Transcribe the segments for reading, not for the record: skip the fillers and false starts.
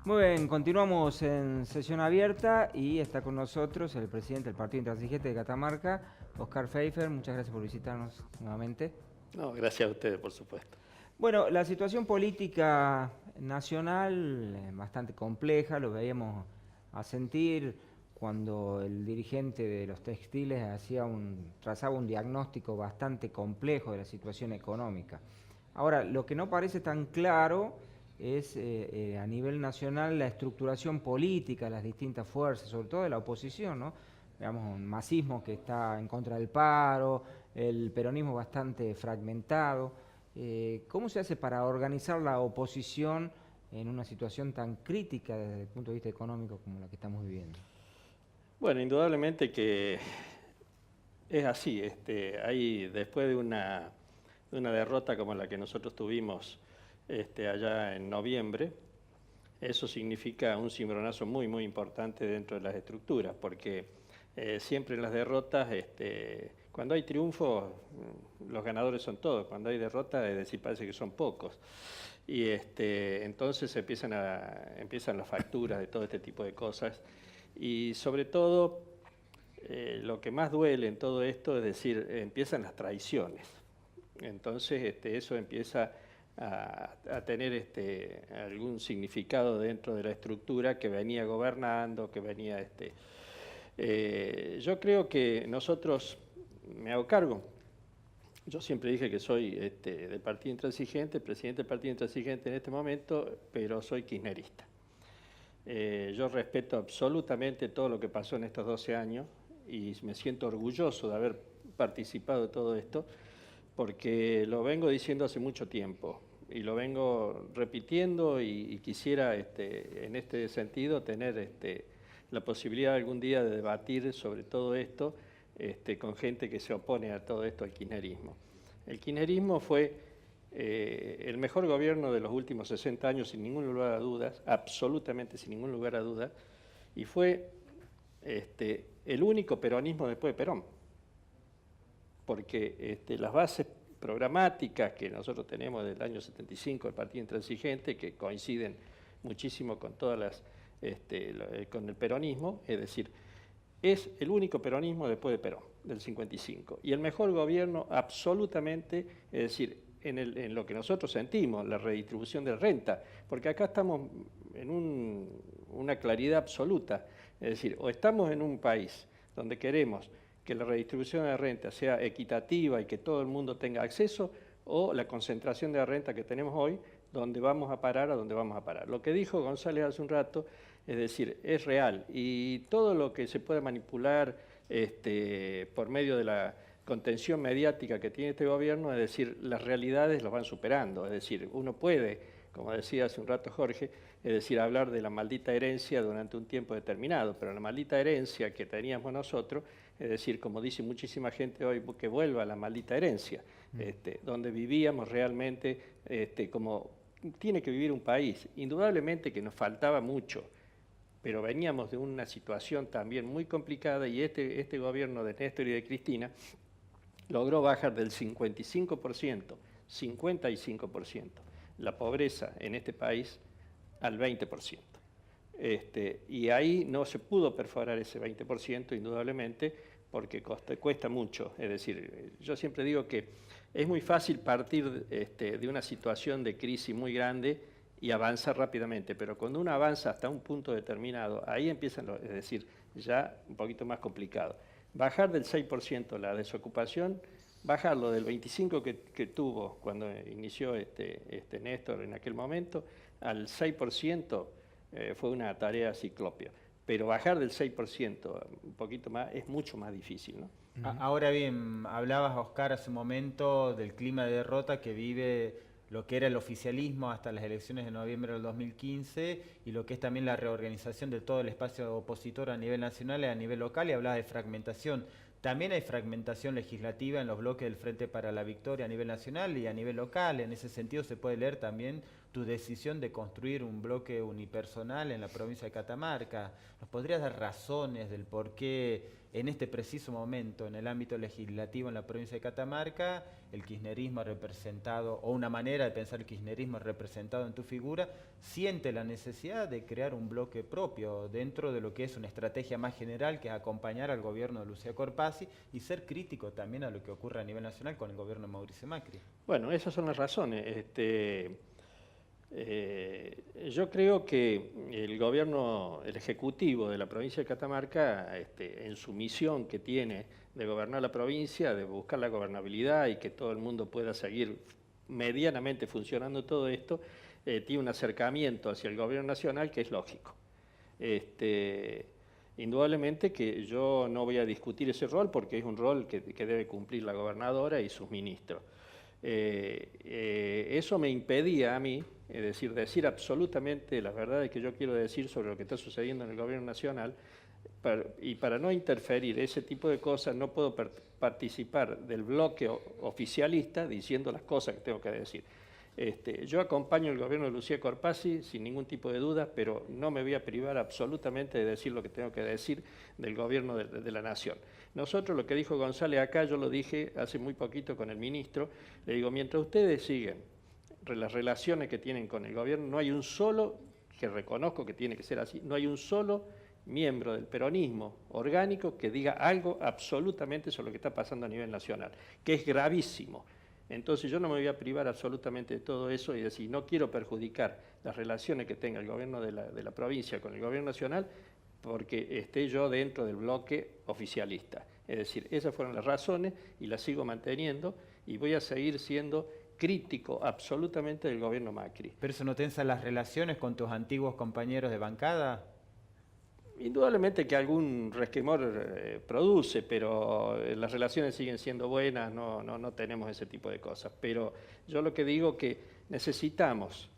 Muy bien, continuamos en sesión abierta y está con nosotros el presidente del Partido Intransigente de Catamarca, Oscar Pfeiffer. Muchas gracias por visitarnos nuevamente. No, gracias a ustedes, por supuesto. Bueno, la situación política nacional es bastante compleja, lo veíamos a sentir cuando el dirigente de los textiles trazaba un diagnóstico bastante complejo de la situación económica. Ahora, lo que no parece tan claro es a nivel nacional la estructuración política de las distintas fuerzas, sobre todo de la oposición, ¿no? Veamos, un masismo que está en contra del paro, el peronismo bastante fragmentado. ¿Cómo se hace para organizar la oposición en una situación tan crítica desde el punto de vista económico como la que estamos viviendo? Bueno, indudablemente que es así. Hay, después de una derrota como la que nosotros tuvimos allá en noviembre, eso significa un cimbronazo muy, muy importante dentro de las estructuras, porque siempre en las derrotas, cuando hay triunfos, los ganadores son todos. Cuando hay derrotas, es decir, parece que son pocos. Y entonces empiezan las facturas de todo este tipo de cosas. Y sobre todo, lo que más duele en todo esto es decir, empiezan las traiciones. Entonces eso empieza a tener algún significado dentro de la estructura que venía gobernando, que venía... yo creo que nosotros, me hago cargo, yo siempre dije que soy del Partido Intransigente, presidente del Partido Intransigente en este momento, pero soy kirchnerista. Yo respeto absolutamente todo lo que pasó en estos 12 años y me siento orgulloso de haber participado de todo esto, porque lo vengo diciendo hace mucho tiempo y lo vengo repitiendo y quisiera en este sentido tener la posibilidad algún día de debatir sobre todo esto con gente que se opone a todo esto, al kirchnerismo. El kirchnerismo fue el mejor gobierno de los últimos 60 años, sin ningún lugar a dudas, absolutamente sin ningún lugar a dudas, y fue el único peronismo después de Perón, porque las bases programáticas que nosotros tenemos del año 75 del Partido Intransigente, que coinciden muchísimo con todas con el peronismo, es decir, es el único peronismo después de Perón, del 55. Y el mejor gobierno absolutamente, es decir, en lo que nosotros sentimos, la redistribución de renta, porque acá estamos en una claridad absoluta, es decir, o estamos en un país donde queremos que la redistribución de renta sea equitativa y que todo el mundo tenga acceso, o la concentración de la renta que tenemos hoy, donde vamos a parar a donde vamos a parar. Lo que dijo González hace un rato, es decir, es real, y todo lo que se puede manipular por medio de la contención mediática que tiene este gobierno, es decir, las realidades los van superando, es decir, uno puede, como decía hace un rato Jorge, es decir, hablar de la maldita herencia durante un tiempo determinado, pero la maldita herencia que teníamos nosotros, es decir, como dice muchísima gente hoy, que vuelva a la maldita herencia, donde vivíamos realmente como tiene que vivir un país. Indudablemente que nos faltaba mucho, pero veníamos de una situación también muy complicada y este gobierno de Néstor y de Cristina logró bajar del 55%, la pobreza en este país al 20%. Y ahí no se pudo perforar ese 20%, indudablemente, porque cuesta mucho. Es decir, yo siempre digo que es muy fácil partir de una situación de crisis muy grande y avanzar rápidamente, pero cuando uno avanza hasta un punto determinado, ahí empiezan, es decir, ya un poquito más complicado. Bajar del 6% la desocupación, bajarlo del 25% que tuvo cuando inició Néstor en aquel momento, al 6%, fue una tarea ciclópea. Pero bajar del 6%, un poquito más, es mucho más difícil, ¿no? Ahora bien, hablabas, Oscar, hace un momento del clima de derrota que vive lo que era el oficialismo hasta las elecciones de noviembre del 2015 y lo que es también la reorganización de todo el espacio opositor a nivel nacional y a nivel local, y hablabas de fragmentación. También hay fragmentación legislativa en los bloques del Frente para la Victoria a nivel nacional y a nivel local. En ese sentido se puede leer también tu decisión de construir un bloque unipersonal en la provincia de Catamarca. ¿Nos podrías dar razones del por qué en este preciso momento, en el ámbito legislativo en la provincia de Catamarca, el kirchnerismo representado, o una manera de pensar el kirchnerismo representado en tu figura, siente la necesidad de crear un bloque propio dentro de lo que es una estrategia más general, que es acompañar al gobierno de Lucía Corpazzi y ser crítico también a lo que ocurre a nivel nacional con el gobierno de Mauricio Macri? Bueno, esas son las razones. Yo creo que el gobierno, el ejecutivo de la provincia de Catamarca, en su misión que tiene de gobernar la provincia, de buscar la gobernabilidad y que todo el mundo pueda seguir medianamente funcionando todo esto, tiene un acercamiento hacia el gobierno nacional que es lógico. Indudablemente que yo no voy a discutir ese rol porque es un rol que debe cumplir la gobernadora y sus ministros. Eso me impedía a mí, es decir absolutamente las verdades que yo quiero decir sobre lo que está sucediendo en el gobierno nacional, y para no interferir ese tipo de cosas no puedo participar del bloque oficialista diciendo las cosas que tengo que decir. Yo acompaño el gobierno de Lucía Corpazzi sin ningún tipo de duda, pero no me voy a privar absolutamente de decir lo que tengo que decir del gobierno de la Nación. Nosotros, lo que dijo González acá, yo lo dije hace muy poquito con el ministro, le digo, mientras ustedes siguen las relaciones que tienen con el gobierno, no hay un solo, que reconozco que tiene que ser así, no hay un solo miembro del peronismo orgánico que diga algo absolutamente sobre lo que está pasando a nivel nacional, que es gravísimo. Entonces yo no me voy a privar absolutamente de todo eso y decir, no quiero perjudicar las relaciones que tenga el gobierno de la provincia con el gobierno nacional porque esté yo dentro del bloque oficialista. Es decir, esas fueron las razones y las sigo manteniendo y voy a seguir siendo crítico absolutamente del gobierno Macri. ¿Pero eso no tensa las relaciones con tus antiguos compañeros de bancada? Indudablemente que algún resquemor produce, pero las relaciones siguen siendo buenas, no tenemos ese tipo de cosas. Pero yo lo que digo que necesitamos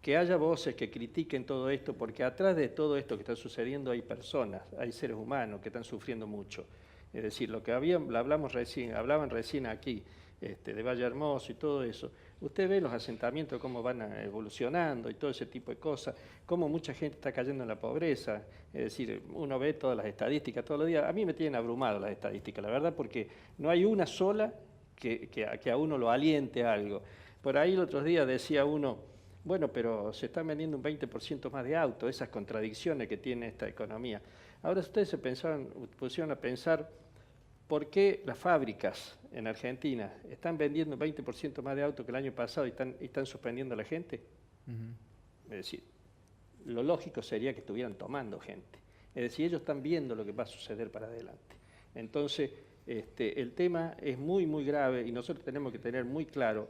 que haya voces que critiquen todo esto, porque atrás de todo esto que está sucediendo hay personas, hay seres humanos que están sufriendo mucho. Es decir, lo que hablaban recién aquí, de Valle Hermoso y todo eso. Usted ve los asentamientos, cómo van evolucionando y todo ese tipo de cosas, cómo mucha gente está cayendo en la pobreza. Es decir, uno ve todas las estadísticas todos los días. A mí me tienen abrumado las estadísticas, la verdad, porque no hay una sola que a uno lo aliente a algo. Por ahí el otro día decía uno, bueno, pero se están vendiendo un 20% más de autos, esas contradicciones que tiene esta economía. Ahora ustedes pusieron a pensar por qué las fábricas en Argentina están vendiendo un 20% más de autos que el año pasado y están suspendiendo a la gente. Es decir, lo lógico sería que estuvieran tomando gente. Es decir, ellos están viendo lo que va a suceder para adelante. Entonces, el tema es muy, muy grave y nosotros tenemos que tener muy claro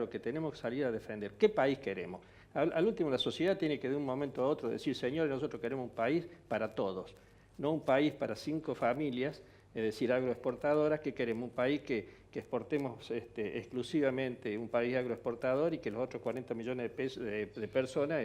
que tenemos que salir a defender. ¿Qué país queremos? Al último, la sociedad tiene que de un momento a otro decir, señores, nosotros queremos un país para todos, no un país para 5 familias, es decir, agroexportadoras, que queremos un país que exportemos exclusivamente, un país agroexportador y que los otros 40 millones de personas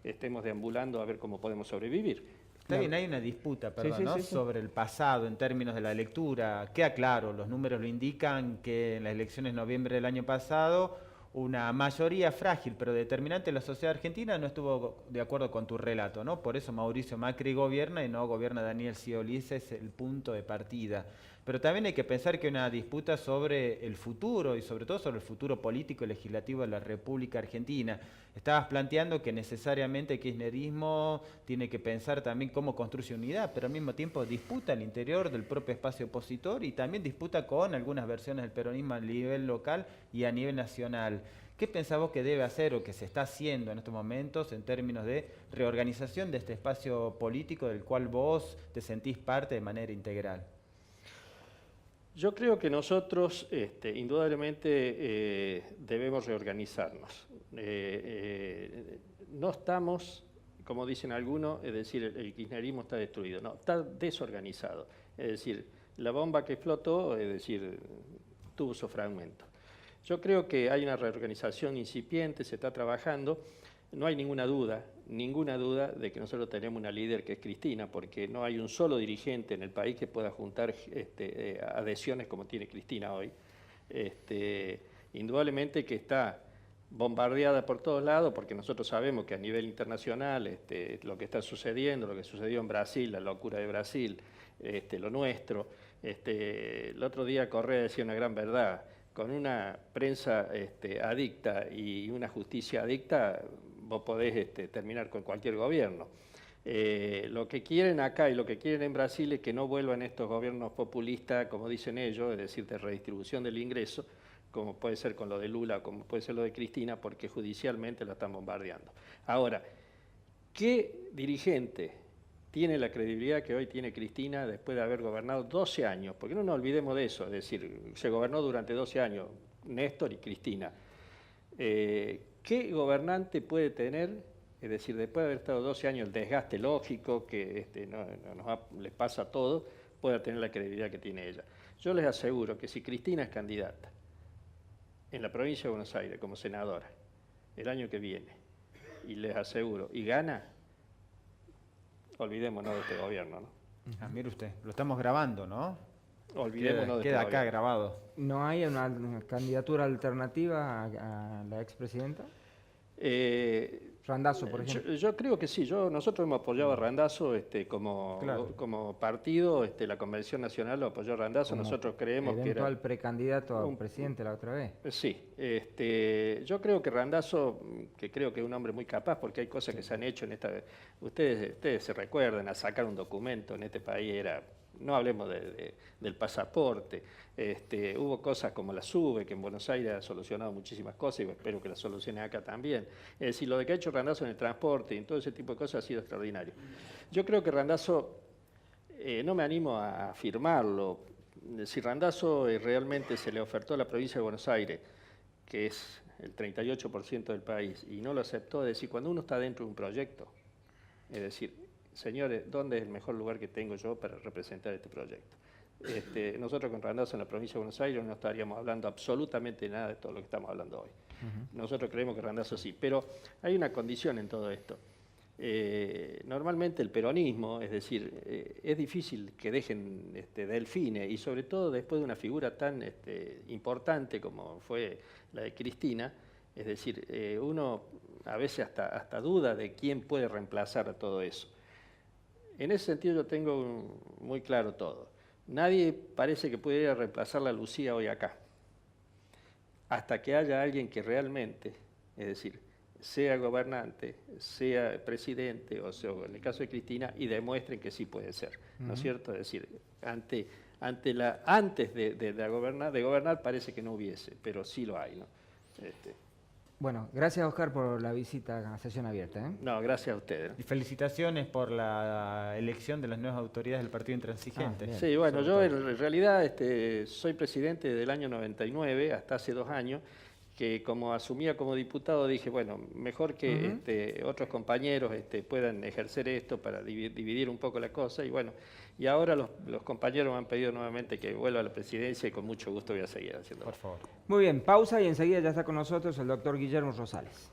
estemos deambulando a ver cómo podemos sobrevivir. Está bien, hay una disputa, perdón, ¿no? Sobre el pasado en términos de la lectura. Queda claro, los números lo indican que en las elecciones de noviembre del año pasado una mayoría frágil pero determinante de la sociedad argentina no estuvo de acuerdo con tu relato, ¿no? Por eso Mauricio Macri gobierna y no gobierna Daniel Scioli, es el punto de partida. Pero también hay que pensar que hay una disputa sobre el futuro y sobre todo sobre el futuro político y legislativo de la República Argentina. Estabas planteando que necesariamente el kirchnerismo tiene que pensar también cómo construye unidad, pero al mismo tiempo disputa al interior del propio espacio opositor y también disputa con algunas versiones del peronismo a nivel local y a nivel nacional. ¿Qué pensás vos que debe hacer o que se está haciendo en estos momentos en términos de reorganización de este espacio político del cual vos te sentís parte de manera integral? Yo creo que nosotros indudablemente debemos reorganizarnos. No estamos, como dicen algunos, es decir, el kirchnerismo está destruido, no, está desorganizado. Es decir, la bomba que explotó, es decir, tuvo su fragmento. Yo creo que hay una reorganización incipiente, se está trabajando. No hay ninguna duda de que nosotros tenemos una líder que es Cristina, porque no hay un solo dirigente en el país que pueda juntar adhesiones como tiene Cristina hoy. Indudablemente que está bombardeada por todos lados, porque nosotros sabemos que a nivel internacional lo que está sucediendo, lo que sucedió en Brasil, la locura de Brasil, lo nuestro. El otro día Correa decía una gran verdad: con una prensa adicta y una justicia adicta, vos podés terminar con cualquier gobierno. Lo que quieren acá y lo que quieren en Brasil es que no vuelvan estos gobiernos populistas, como dicen ellos, es decir, de redistribución del ingreso, como puede ser con lo de Lula, como puede ser lo de Cristina, porque judicialmente la están bombardeando. Ahora, ¿qué dirigente tiene la credibilidad que hoy tiene Cristina después de haber gobernado 12 años? Porque no nos olvidemos de eso, es decir, se gobernó durante 12 años Néstor y Cristina. ¿Qué gobernante puede tener, es decir, después de haber estado 12 años, el desgaste lógico que les pasa a todos, pueda tener la credibilidad que tiene ella? Yo les aseguro que si Cristina es candidata en la provincia de Buenos Aires como senadora el año que viene, y les aseguro, y gana, olvidémonos de este gobierno, ¿no? Ah, mire usted, lo estamos grabando, ¿no? Olvidémonos de queda este acá gobierno. grabado. ¿No hay una candidatura alternativa a la expresidenta? Randazzo, por ejemplo. Yo creo que sí. Nosotros hemos apoyado a Randazzo Claro. como partido. La Convención Nacional lo apoyó a Randazzo. Como Nosotros creemos que era eventual precandidato a presidente la otra vez. Sí, yo creo que Randazzo, que creo que es un hombre muy capaz, porque hay cosas que se han hecho en esta... Ustedes se recuerdan, a sacar un documento en este país era... No hablemos del pasaporte. Hubo cosas como la SUBE, que en Buenos Aires ha solucionado muchísimas cosas, y espero que las solucione acá también. Es decir, lo de que ha hecho Randazzo en el transporte y en todo ese tipo de cosas ha sido extraordinario. Yo creo que Randazzo, no me animo a afirmarlo, si Randazzo realmente se le ofertó a la provincia de Buenos Aires, que es el 38% del país, y no lo aceptó, es decir, cuando uno está dentro de un proyecto, es decir, señores, ¿dónde es el mejor lugar que tengo yo para representar este proyecto? Nosotros con Randazzo en la provincia de Buenos Aires no estaríamos hablando absolutamente nada de todo lo que estamos hablando hoy. Nosotros creemos que Randazzo sí, pero hay una condición en todo esto. Normalmente el peronismo, es decir, es difícil que dejen Delfine, y sobre todo después de una figura tan importante como fue la de Cristina, es decir, uno a veces hasta duda de quién puede reemplazar a todo eso. En ese sentido yo tengo muy claro todo. Nadie parece que pudiera reemplazar a Lucía hoy acá, hasta que haya alguien que realmente, es decir, sea gobernante, sea presidente, o sea, en el caso de Cristina, y demuestren que sí puede ser, ¿no es cierto? Es decir, antes de gobernar parece que no hubiese, pero sí lo hay, ¿no? Bueno, gracias Oscar por la visita a Sesión Abierta. No, gracias a ustedes. Y felicitaciones por la elección de las nuevas autoridades del Partido Intransigente. bien. Sí, bueno, yo en realidad soy presidente desde el año 99, hasta hace 2 años, que como asumía como diputado dije, bueno, mejor que otros compañeros puedan ejercer esto para dividir un poco la cosa, y bueno, y ahora los compañeros me han pedido nuevamente que vuelva a la presidencia, y con mucho gusto voy a seguir haciendo. Por favor. Muy bien, pausa y enseguida ya está con nosotros el doctor Guillermo Rosales.